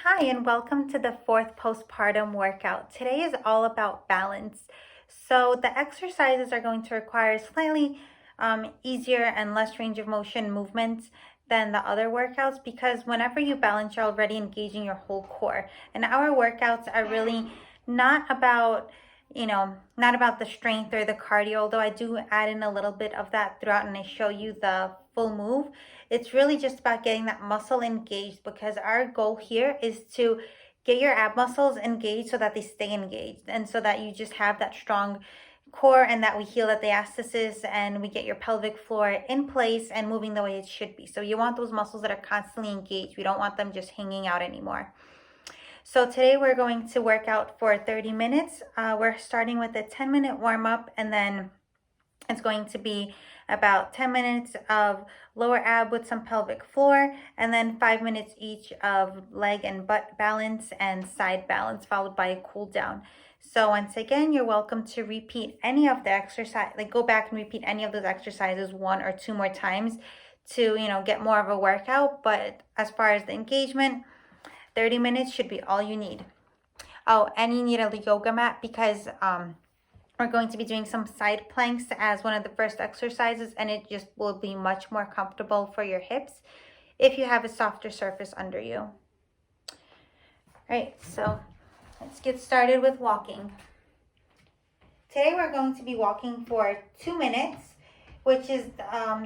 Hi, and welcome to the fourth postpartum workout. Today is all about balance. So, the exercises are going to require slightly easier and less range of motion movements than the other workouts because whenever you balance, you're already engaging your whole core. And our workouts are really not about not about the strength or the cardio, although I do add in a little bit of that throughout and I show you the full move. It's really just about getting that muscle engaged because our goal here is to get your ab muscles engaged so that they stay engaged and so that you just have that strong core and that we heal the diastasis and we get your pelvic floor in place and moving the way it should be. So you want those muscles that are constantly engaged. We don't want them just hanging out anymore. So today we're going to work out for 30 minutes. We're starting with a 10-minute warm-up, and then it's going to be about 10 minutes of lower ab with some pelvic floor, and then 5 minutes each of leg and butt balance and side balance, followed by a cool down. So once again, you're welcome to repeat any of the exercise, like go back and repeat any of those exercises 1 or 2 more times to, get more of a workout. But as far as the engagement, 30 minutes should be all you need. Oh, and you need a yoga mat because we're going to be doing some side planks as one of the first exercises, and it just will be much more comfortable for your hips if you have a softer surface under you. All right, so let's get started with walking. Today we're going to be walking for 2 minutes, which is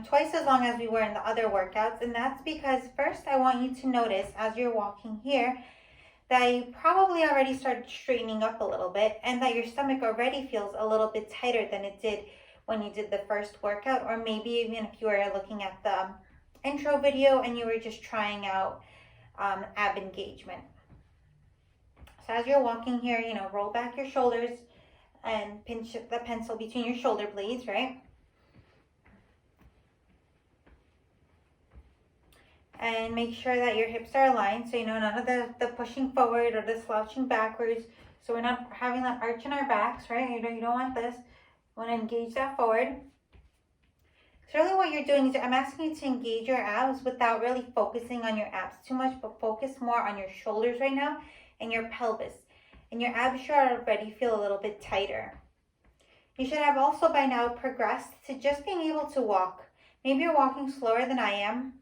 twice as long as we were in the other workouts. And that's because first I want you to notice as you're walking here that you probably already started straightening up a little bit and that your stomach already feels a little bit tighter than it did when you did the first workout, or maybe even if you were looking at the intro video and you were just trying out ab engagement. So as you're walking here, roll back your shoulders and pinch the pencil between your shoulder blades, right? And make sure that your hips are aligned, so none of the pushing forward or the slouching backwards. So we're not having that arch in our backs, right? You don't want this. You want to engage that forward. So really what you're doing is I'm asking you to engage your abs without really focusing on your abs too much, but focus more on your shoulders right now and your pelvis. And your abs should already feel a little bit tighter. You should have also by now progressed to just being able to walk. Maybe you're walking slower than I am,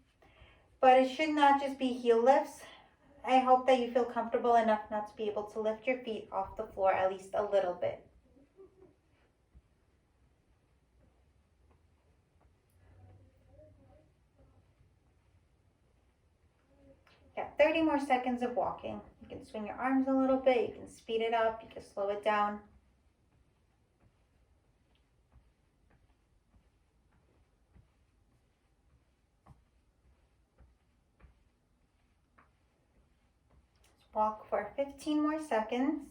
but it should not just be heel lifts. I hope that you feel comfortable enough not to be able to lift your feet off the floor at least a little bit. Yeah, 30 more seconds of walking. You can swing your arms a little bit, you can speed it up, you can slow it down. Walk for 15 more seconds.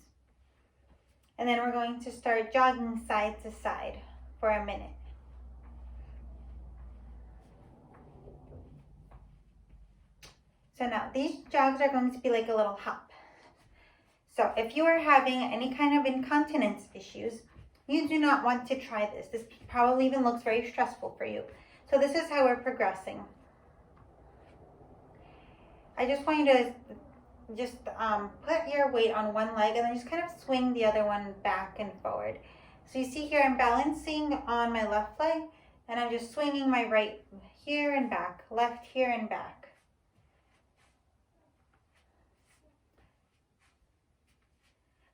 And then we're going to start jogging side to side for a minute. So now these jogs are going to be like a little hop. So if you are having any kind of incontinence issues, you do not want to try this. This probably even looks very stressful for you. So this is how we're progressing. I just want you to just put your weight on one leg and then just kind of swing the other one back and forward. So you see here I'm balancing on my left leg and I'm just swinging my right here and back, left here and back.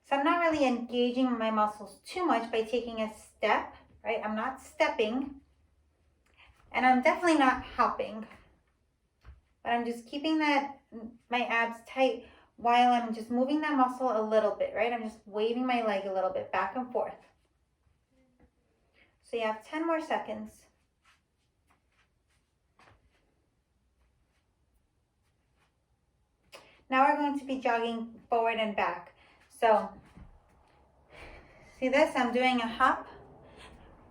So I'm not really engaging my muscles too much by taking a step, right? I'm not stepping and I'm definitely not hopping, but I'm just keeping my abs tight while I'm just moving that muscle a little bit, right? I'm just waving my leg a little bit back and forth. So you have 10 more seconds. Now we're going to be jogging forward and back. So see this, I'm doing a hop,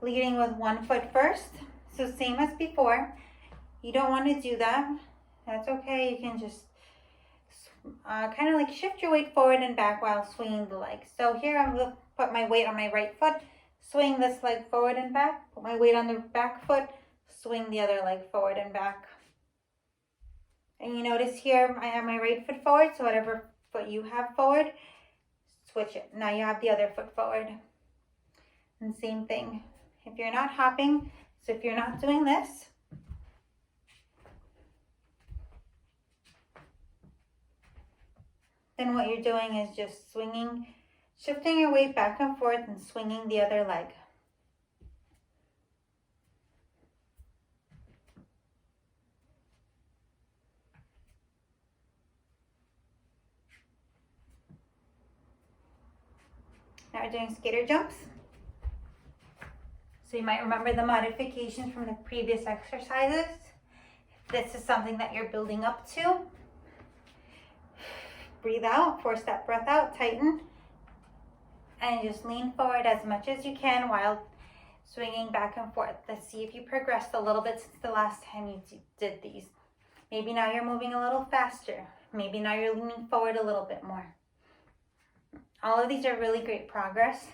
leading with one foot first. So same as before. You don't want to do that. That's okay. You can just kind of like shift your weight forward and back while swinging the leg. So here I'm going to put my weight on my right foot, swing this leg forward and back, put my weight on the back foot, swing the other leg forward and back. And you notice here I have my right foot forward, so whatever foot you have forward, switch it. Now you have the other foot forward. And same thing. If you're not hopping, so if you're not doing this, then what you're doing is just swinging, shifting your weight back and forth and swinging the other leg. Now we're doing skater jumps. So you might remember the modifications from the previous exercises. If this is something that you're building up to, breathe out, force that breath out, tighten, and just lean forward as much as you can while swinging back and forth. Let's see if you progressed a little bit since the last time you did these. Maybe now you're moving a little faster. Maybe now you're leaning forward a little bit more. All of these are really great progress.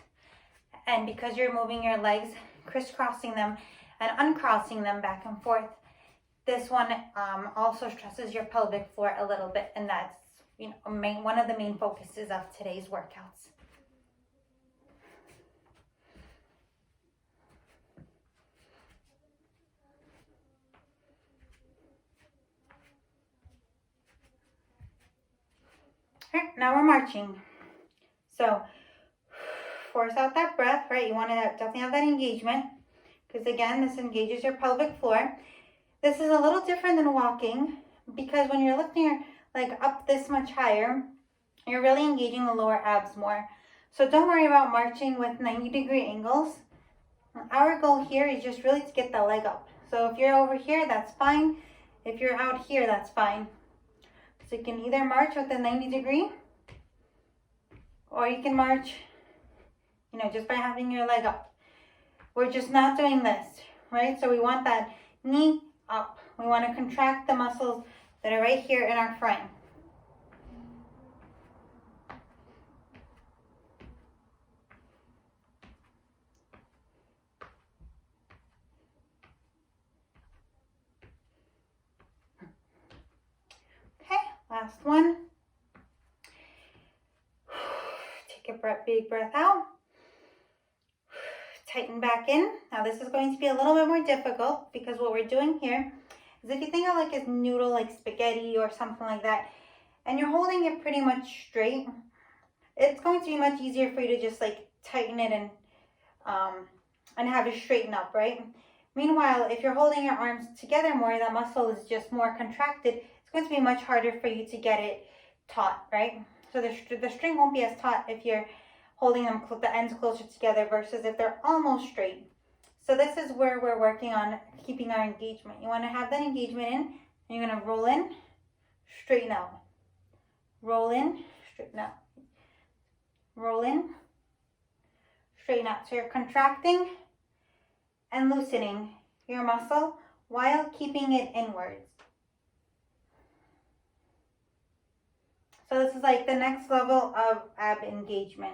And because you're moving your legs, crisscrossing them and uncrossing them back and forth, this one also stresses your pelvic floor a little bit, and that's one of the main focuses of today's workouts. All right, now we're marching. So force out that breath, right? You want to definitely have that engagement, because again, this engages your pelvic floor. This is a little different than walking, because when you're lifting your leg up this much higher, you're really engaging the lower abs more. So don't worry about marching with 90-degree angles. Our goal here is just really to get the leg up. So if you're over here, that's fine. If you're out here, that's fine. So you can either march with a 90-degree, or you can march, just by having your leg up. We're just not doing this, right? So we want that knee up. We want to contract the muscles that are right here in our front. Okay, last one. Take a big breath out. Tighten back in. Now this is going to be a little bit more difficult, because what we're doing here is, if you think of like a noodle, like spaghetti or something like that, and you're holding it pretty much straight, it's going to be much easier for you to just like tighten it and have it straighten up, right? Meanwhile, if you're holding your arms together more, that muscle is just more contracted. It's going to be much harder for you to get it taut, right? So the string won't be as taut if you're holding them the ends closer together versus if they're almost straight. So this is where we're working on keeping our engagement. You want to have that engagement in, and you're going to roll in, straighten out. Roll in, straighten out. Roll in, straighten out. So you're contracting and loosening your muscle while keeping it inwards. So this is like the next level of ab engagement.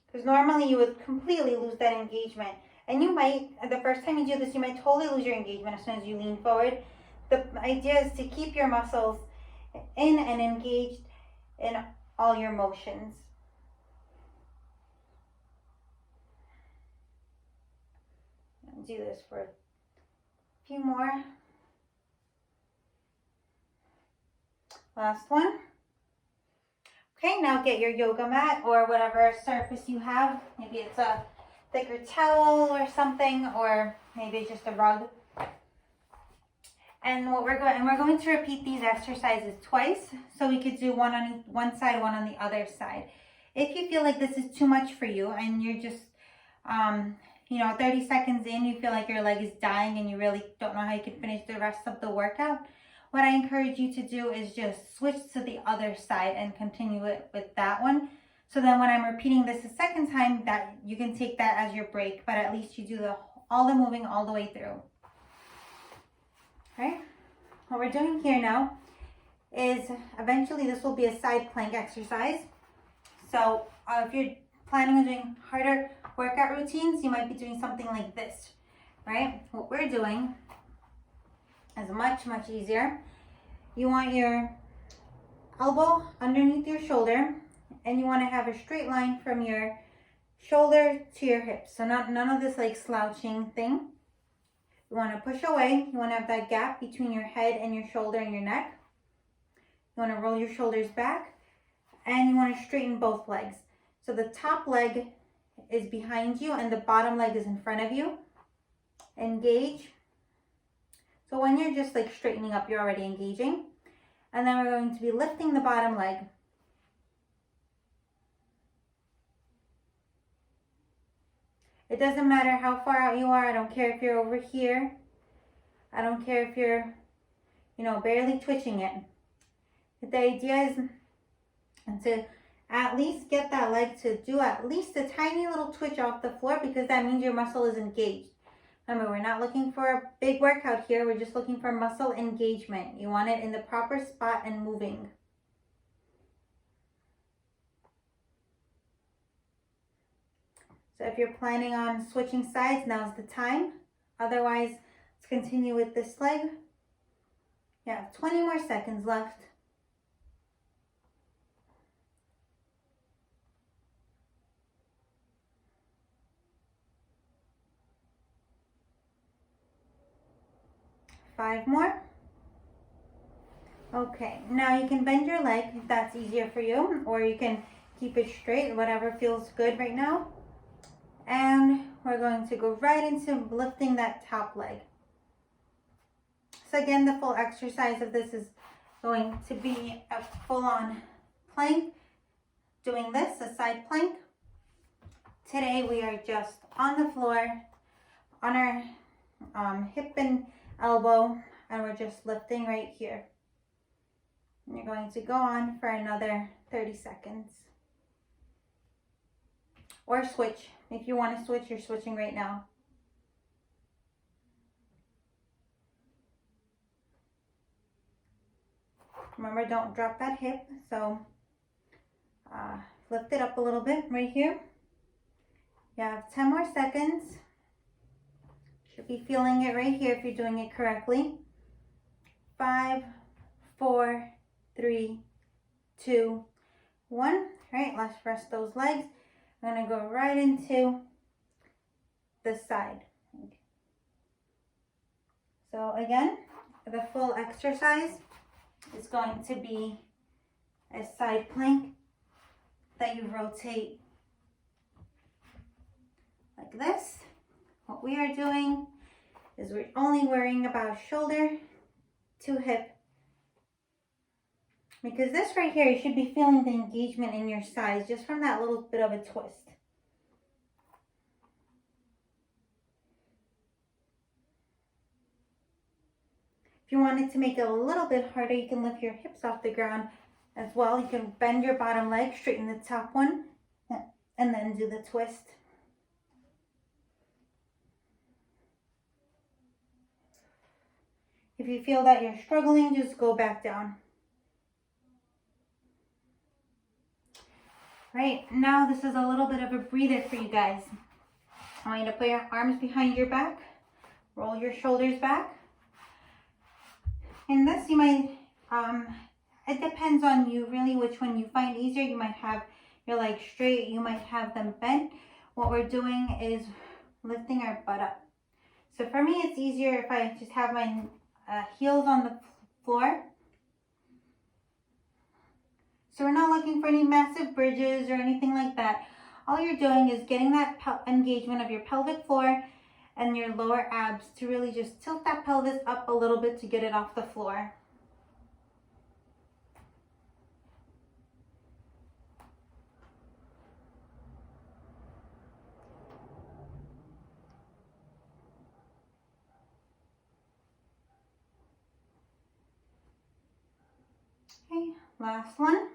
Because normally you would completely lose that engagement. And you might, the first time you do this, you might totally lose your engagement as soon as you lean forward. The idea is to keep your muscles in and engaged in all your motions. I'll do this for a few more. Last one. Okay, now get your yoga mat or whatever surface you have. Maybe it's a thicker towel or something, or maybe just a rug. And we're going to repeat these exercises twice, so we could do one on one side, one on the other side. If you feel like this is too much for you and you're just 30 seconds in, you feel like your leg is dying and you really don't know how you can finish the rest of the workout, what I encourage you to do is just switch to the other side and continue it with that one. So then when I'm repeating this a second time, that you can take that as your break, but at least you do all the moving all the way through. All right, what we're doing here now is eventually this will be a side plank exercise. So if you're planning on doing harder workout routines, you might be doing something like this, right? What we're doing is much, much easier. You want your elbow underneath your shoulder, and you want to have a straight line from your shoulder to your hips. So none of this like slouching thing. You want to push away. You want to have that gap between your head and your shoulder and your neck. You want to roll your shoulders back, and you want to straighten both legs. So the top leg is behind you and the bottom leg is in front of you. Engage. So when you're just like straightening up, you're already engaging. And then we're going to be lifting the bottom leg. It doesn't matter how far out you are. I don't care if you're over here. I don't care if you're, barely twitching it. The idea is to at least get that leg to do at least a tiny little twitch off the floor, because that means your muscle is engaged. Remember, we're not looking for a big workout here. We're just looking for muscle engagement. You want it in the proper spot and moving. So if you're planning on switching sides, now's the time. Otherwise, let's continue with this leg. You have 20 more seconds left. Five more. Okay, now you can bend your leg if that's easier for you, or you can keep it straight, whatever feels good right now. And we're going to go right into lifting that top leg. So again, the full exercise of this is going to be a full-on plank, doing this, a side plank. Today we are just on the floor, on our hip and elbow, and we're just lifting right here. And you're going to go on for another 30 seconds. Or switch. If you want to switch, you're switching right now. Remember, don't drop that hip. So lift it up a little bit right here. You have 10 more seconds. Should be feeling it right here if you're doing it correctly. 5, 4, 3, 2, 1. All right, let's rest those legs. I'm going to go right into the side. So again, the full exercise is going to be a side plank that you rotate like this. What we are doing is we're only worrying about shoulder to hip, because this right here, you should be feeling the engagement in your sides just from that little bit of a twist. If you wanted to make it a little bit harder, you can lift your hips off the ground as well. You can bend your bottom leg, straighten the top one, and then do the twist. If you feel that you're struggling, just go back down. Right, now this is a little bit of a breather for you guys. I want you to put your arms behind your back, roll your shoulders back. And this, you might, it depends on you really which one you find easier. You might have your legs straight, you might have them bent. What we're doing is lifting our butt up. So for me, it's easier if I just have my heels on the floor. So we're not looking for any massive bridges or anything like that. All you're doing is getting that engagement of your pelvic floor and your lower abs to really just tilt that pelvis up a little bit to get it off the floor. Okay, last one.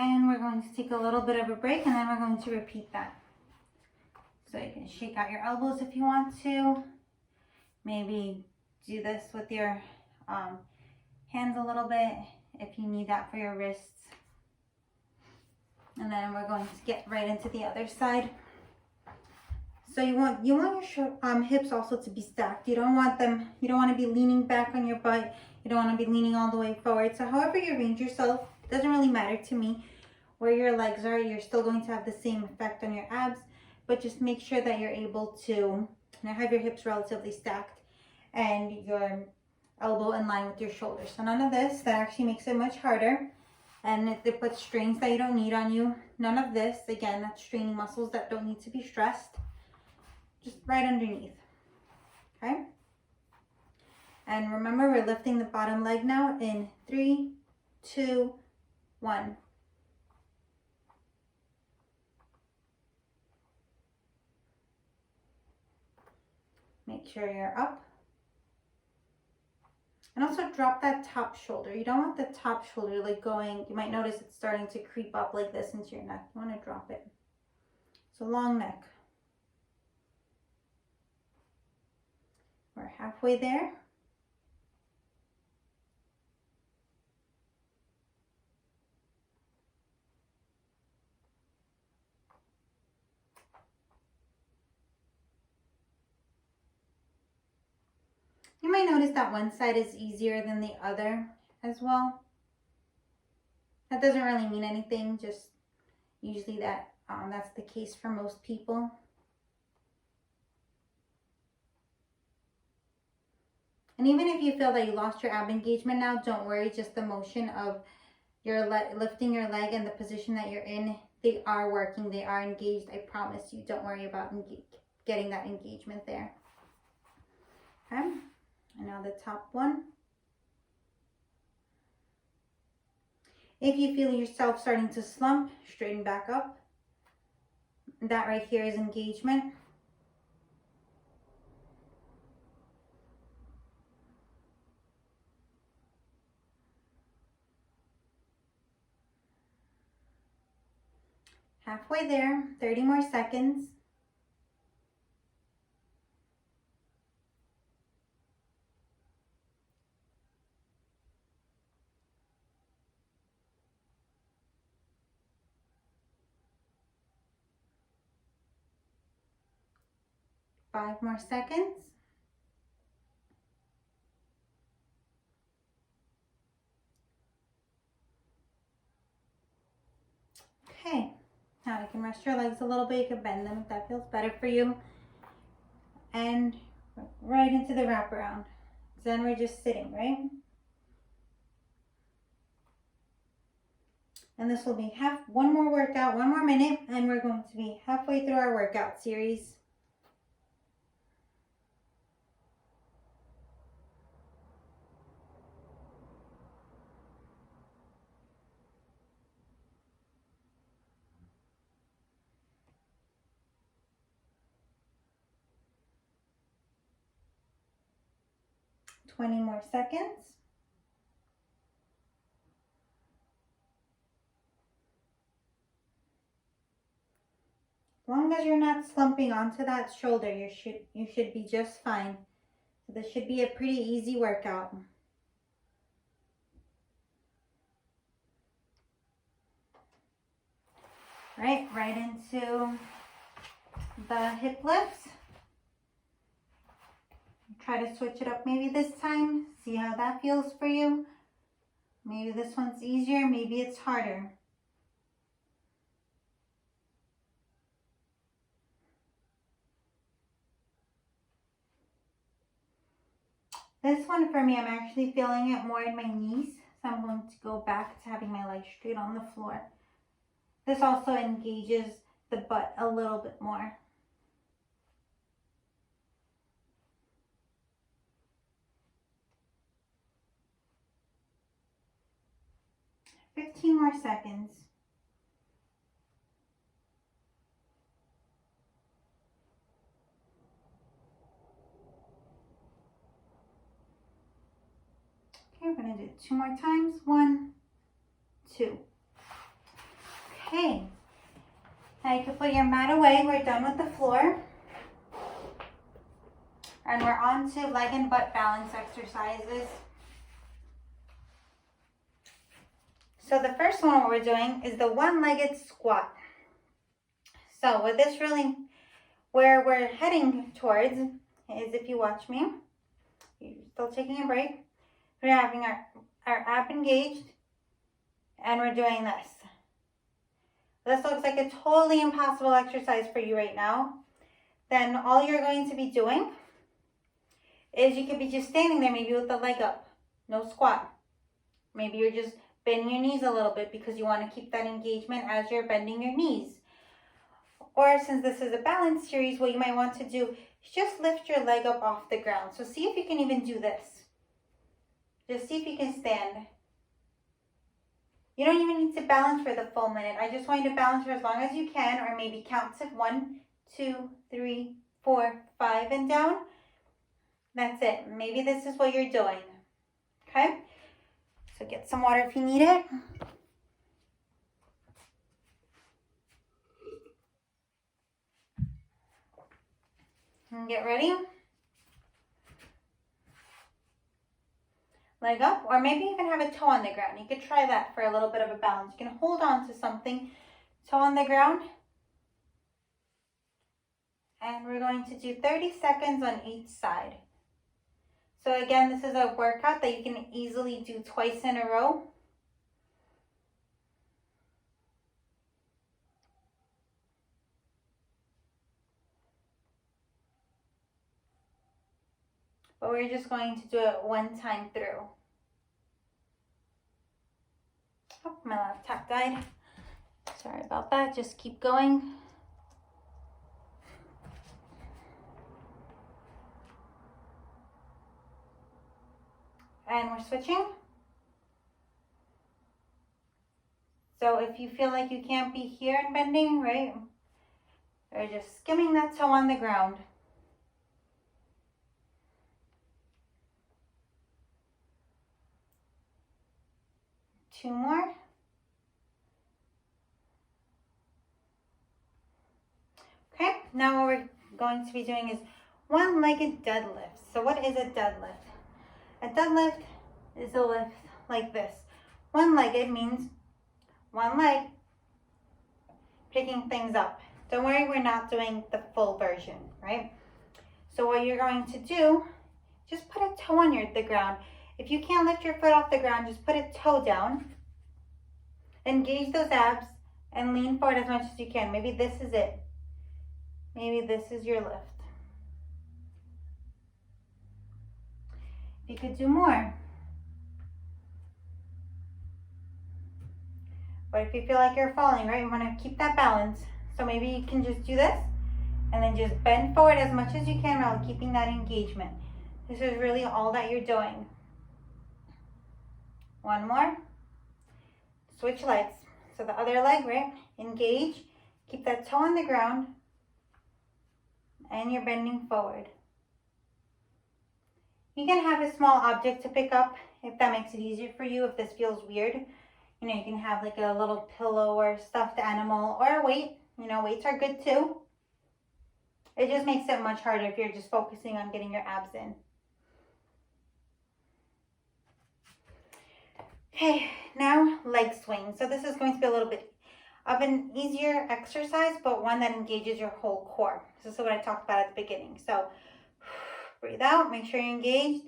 And we're going to take a little bit of a break, and then we're going to repeat that. So you can shake out your elbows if you want to. Maybe do this with your hands a little bit if you need that for your wrists. And then we're going to get right into the other side. So you want your hips also to be stacked. You don't want to be leaning back on your butt. You don't want to be leaning all the way forward. So however you arrange yourself, it doesn't really matter to me where your legs are. You're still going to have the same effect on your abs, but just make sure that you're able to have your hips relatively stacked and your elbow in line with your shoulders. So none of this, that actually makes it much harder. And it puts strains that you don't need on you. None of this, again, that's straining muscles that don't need to be stressed. Just right underneath, okay? And remember, we're lifting the bottom leg now in 3, 2, 1. Make sure you're up. And also drop that top shoulder. You don't want the top shoulder like going, you might notice it's starting to creep up like this into your neck. You want to drop it. So long neck. We're halfway there. You might notice that one side is easier than the other as well. That doesn't really mean anything, just usually that's the case for most people. And even if you feel that you lost your ab engagement now, don't worry, just the motion of your lifting your leg and the position that you're in, they are working, they are engaged, I promise you. Don't worry about getting that engagement there. Okay, and now the top one. If you feel yourself starting to slump, straighten back up. That right here is engagement. Halfway there, 30 more seconds. Five more seconds. Okay, now you can rest your legs a little bit. You can bend them if that feels better for you. And right into the wraparound. Then we're just sitting, right? And this will be one more workout, 1 more minute, and we're going to be halfway through our workout series. Twenty more seconds. As long as you're not slumping onto that shoulder, you should be just fine. So this should be a pretty easy workout. Right into the hip lifts. Try to switch it up maybe this time. See how that feels for you. Maybe this one's easier, maybe it's harder. This one for me, I'm actually feeling it more in my knees. So I'm going to go back to having my legs straight on the floor. This also engages the butt a little bit more. Fifteen more seconds. Okay, we're gonna do it 2 more times. 1, 2. Okay. Now you can put your mat away. We're done with the floor. And we're on to leg and butt balance exercises. So the first one we're doing is the one-legged squat. So with this really, where we're heading towards is, if you watch me, you're still taking a break. We're having our ab engaged, and we're doing this. This looks like a totally impossible exercise for you right now. Then all you're going to be doing is you could be just standing there, maybe with the leg up, no squat. Maybe you're just bending your knees a little bit because you want to keep that engagement as you're bending your knees. Or since this is a balance series, what you might want to do is just lift your leg up off the ground. So see if you can even do this. Just see if you can stand. You don't even need to balance for the full minute. I just want you to balance for as long as you can, or maybe count to 1, 2, 3, 4, 5 and down. That's it. Maybe this is what you're doing. Okay? So get some water if you need it. And get ready. Leg up, or maybe you can have a toe on the ground. You could try that for a little bit of a balance. You can hold on to something, toe on the ground. And we're going to do 30 seconds on each side. So again, this is a workout that you can easily do twice in a row. But we're just going to do it one time through. Oh, my laptop died. Sorry about that. Just keep going. And we're switching. So if you feel like you can't be here and bending, right? Or just skimming that toe on the ground. Two more. Okay, now what we're going to be doing is one-legged deadlift. So what is a deadlift? A deadlift is a lift like this. One-legged means one leg picking things up. Don't worry, we're not doing the full version, right? So what you're going to do, just put a toe on the ground. If you can't lift your foot off the ground, just put a toe down. Engage those abs and lean forward as much as you can. Maybe this is it. Maybe this is your lift. You could do more. But if you feel like you're falling, right, you want to keep that balance. So maybe you can just do this and then just bend forward as much as you can while keeping that engagement. This is really all that you're doing. One more. Switch legs. So the other leg, right? Engage. Keep that toe on the ground. And you're bending forward. You can have a small object to pick up if that makes it easier for you, if this feels weird. You know, you can have like a little pillow or stuffed animal or a weight. You know, weights are good too. It just makes it much harder if you're just focusing on getting your abs in. Okay, now leg swing. So this is going to be a little bit of an easier exercise, but one that engages your whole core. This is what I talked about at the beginning. So breathe out, make sure you're engaged,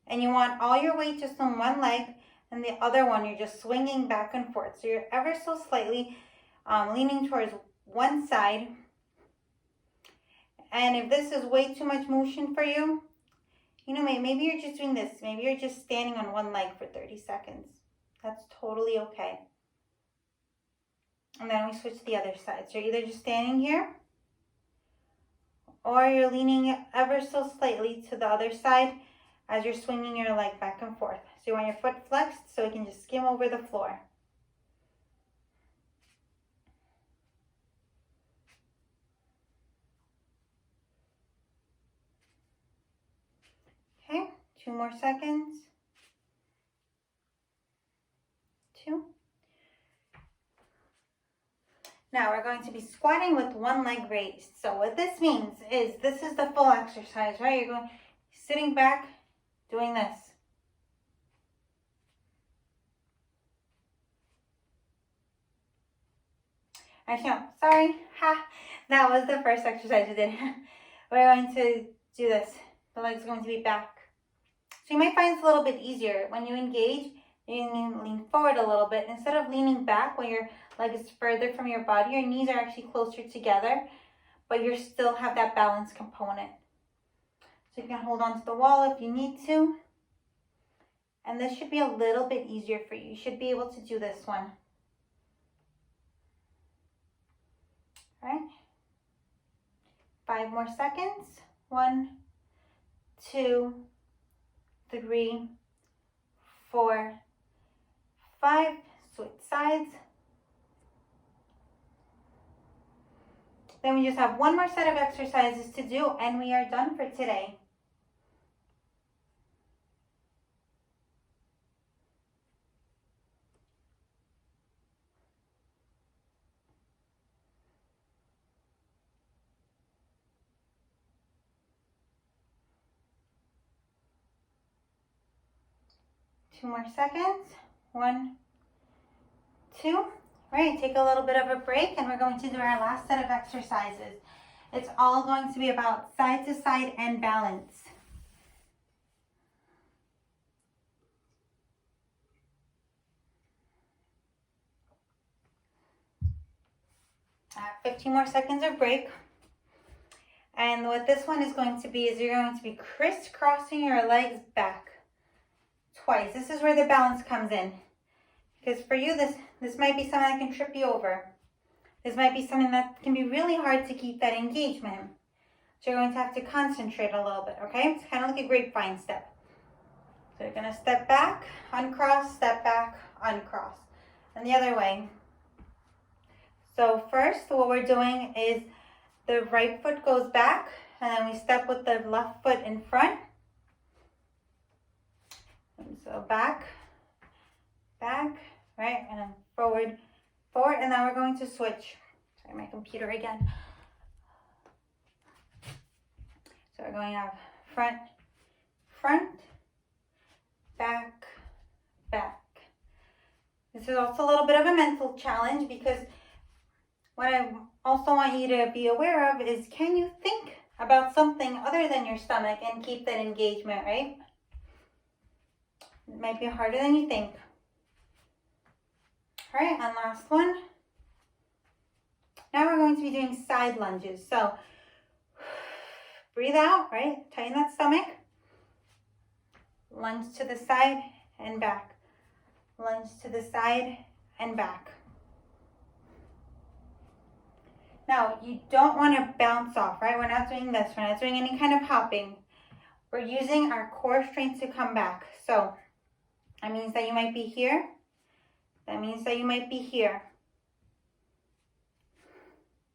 and you want all your weight just on one leg, and the other one you're just swinging back and forth. So you're ever so slightly leaning towards one side. And if this is way too much motion for you, you know, maybe you're just doing this. Maybe you're just standing on one leg for 30 seconds. That's totally okay. And then we switch to the other side. So you're either just standing here, or you're leaning ever so slightly to the other side as you're swinging your leg back and forth. So you want your foot flexed so it can just skim over the floor. Okay, 2 more seconds. 2. Now we're going to be squatting with one leg raised. So what this means is this is the full exercise, right? You're going sitting back, doing this. Actually, no, sorry. That was the first exercise we did. We're going to do this. The leg's going to be back. So you might find it's a little bit easier. When you engage, you lean forward a little bit. Instead of leaning back when your leg is further from your body, your knees are actually closer together, but you still have that balance component. So you can hold on to the wall if you need to. And this should be a little bit easier for you. You should be able to do this one. All right. 5 more seconds. 1, 2, 3, 4, 5. Switch sides. Then we just have one more set of exercises to do and we are done for today. Two more seconds. 1, 2. All right, take a little bit of a break and we're going to do our last set of exercises. It's all going to be about side to side and balance. 15 more seconds of break. And what this one is going to be is you're going to be crisscrossing your legs back twice. This is where the balance comes in. Because for you, this might be something that can trip you over. This might be something that can be really hard to keep that engagement. So you're going to have to concentrate a little bit, okay? It's kind of like a grapevine step. So you're going to step back, uncross, step back, uncross. And the other way. So first, what we're doing is the right foot goes back, and then we step with the left foot in front. And so back, back, right, and then forward, forward, and now we're going to switch. Sorry, my computer again. So we're going up front, front, back, back. This is also a little bit of a mental challenge because what I also want you to be aware of is, can you think about something other than your stomach and keep that engagement, right? It might be harder than you think. All right, and last one. Now we're going to be doing side lunges. So breathe out, right? Tighten that stomach. Lunge to the side and back. Lunge to the side and back. Now, you don't want to bounce off, right? We're not doing this. We're not doing any kind of hopping. We're using our core strength to come back. So that means that you might be here. That means that you might be here.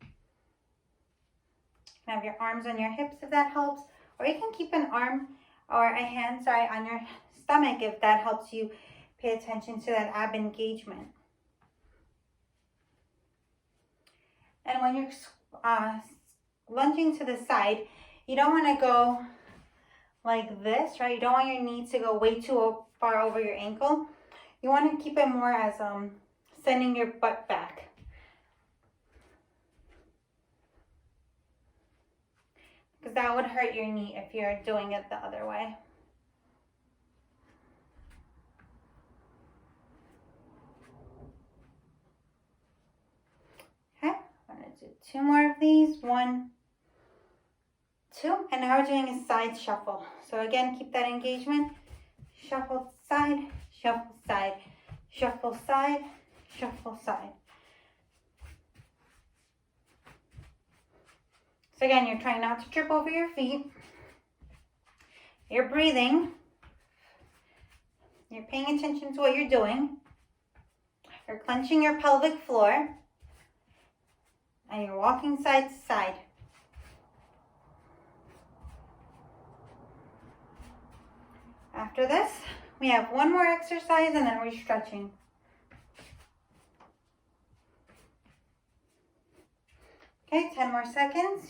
You can have your arms on your hips if that helps. Or you can keep an arm or a hand, on your stomach if that helps you pay attention to that ab engagement. And when you're lunging to the side, you don't want to go like this, right? You don't want your knee to go way too far over your ankle. You want to keep it more as sending your butt back. Because that would hurt your knee if you're doing it the other way. Okay, I'm going to do 2 more of these. 1, 2. And now we're doing a side shuffle. So again, keep that engagement. Shuffle side, shuffle side, shuffle side, shuffle side. So again, you're trying not to trip over your feet. You're breathing. You're paying attention to what you're doing. You're clenching your pelvic floor. And you're walking side to side. After this, we have one more exercise and then we're stretching. Okay, 10 more seconds.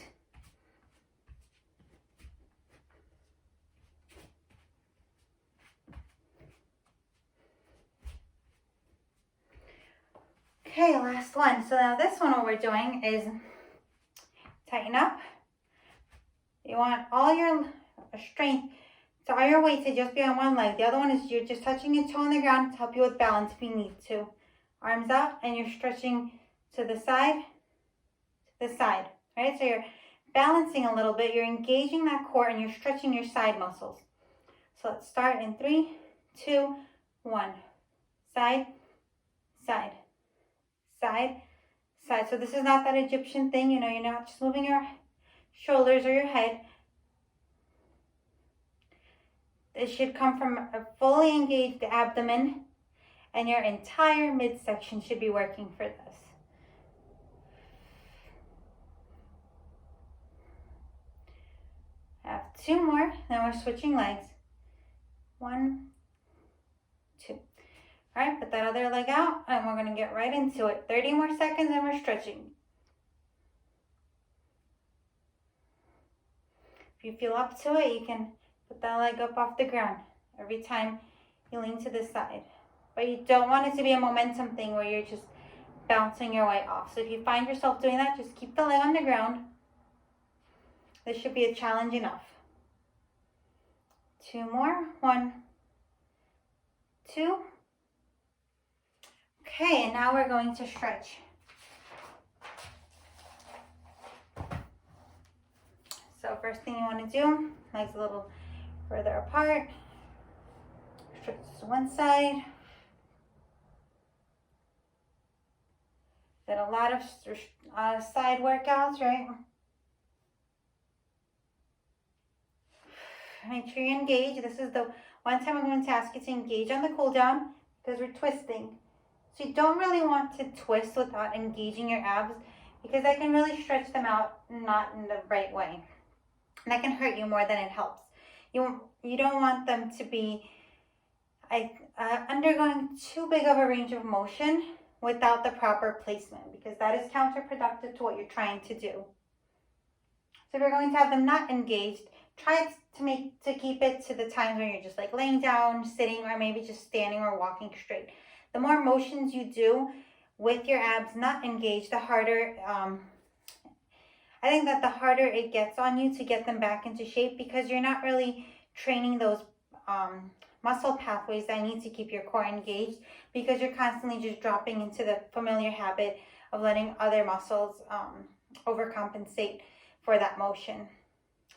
Okay, last one. So now this one, what we're doing is tighten up. You want all your strength So all your weight to just be on one leg. The other one is you're just touching your toe on the ground to help you with balance if you need to. Arms out, and you're stretching to the side, right? So you're balancing a little bit. You're engaging that core, and you're stretching your side muscles. So let's start in 3, 2, 1. Side, side, side, side. So this is not that Egyptian thing, you're not just moving your shoulders or your head. This should come from a fully engaged abdomen, and your entire midsection should be working for this. I have 2 more, then we're switching legs. 1, 2. All right, put that other leg out, and we're gonna get right into it. 30 more seconds, and we're stretching. If you feel up to it, you can put that leg up off the ground every time you lean to the side. But you don't want it to be a momentum thing where you're just bouncing your way off. So if you find yourself doing that, just keep the leg on the ground. This should be a challenge enough. 2 more. 1, 2. Okay, and now we're going to stretch. So first thing you want to do, legs a little further apart. Stretch to one side. Did a lot of side workouts, right? Make sure you engage. This is the one time I'm going to ask you to engage on the cool down because we're twisting. So you don't really want to twist without engaging your abs because that can really stretch them out not in the right way. And that can hurt you more than it helps. You don't want them to be undergoing too big of a range of motion without the proper placement because that is counterproductive to what you're trying to do. So if you're going to have them not engaged, try to keep it to the times when you're just like laying down, sitting, or maybe just standing or walking straight. The more motions you do with your abs not engaged, the harder, I think that the harder it gets on you to get them back into shape because you're not really training those muscle pathways that need to keep your core engaged because you're constantly just dropping into the familiar habit of letting other muscles overcompensate for that motion.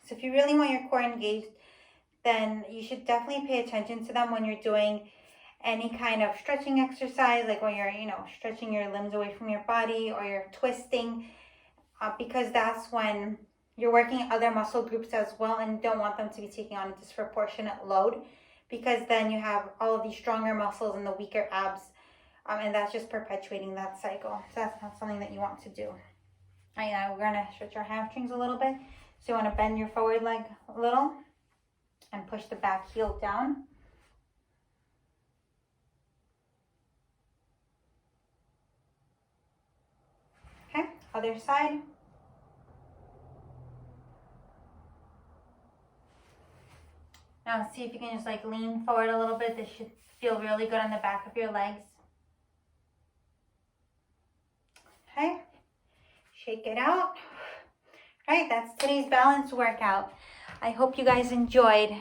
So if you really want your core engaged, then you should definitely pay attention to them when you're doing any kind of stretching exercise, like when you're, stretching your limbs away from your body or you're twisting, because that's when you're working other muscle groups as well and don't want them to be taking on a disproportionate load because then you have all of these stronger muscles and the weaker abs, and that's just perpetuating that cycle. So that's not something that you want to do. All right, we're gonna stretch our hamstrings a little bit. So you want to bend your forward leg a little and push the back heel down. Okay, other side. Now see if you can just like lean forward a little bit. This should feel really good on the back of your legs. Okay, shake it out. All right, that's today's balance workout. I hope you guys enjoyed.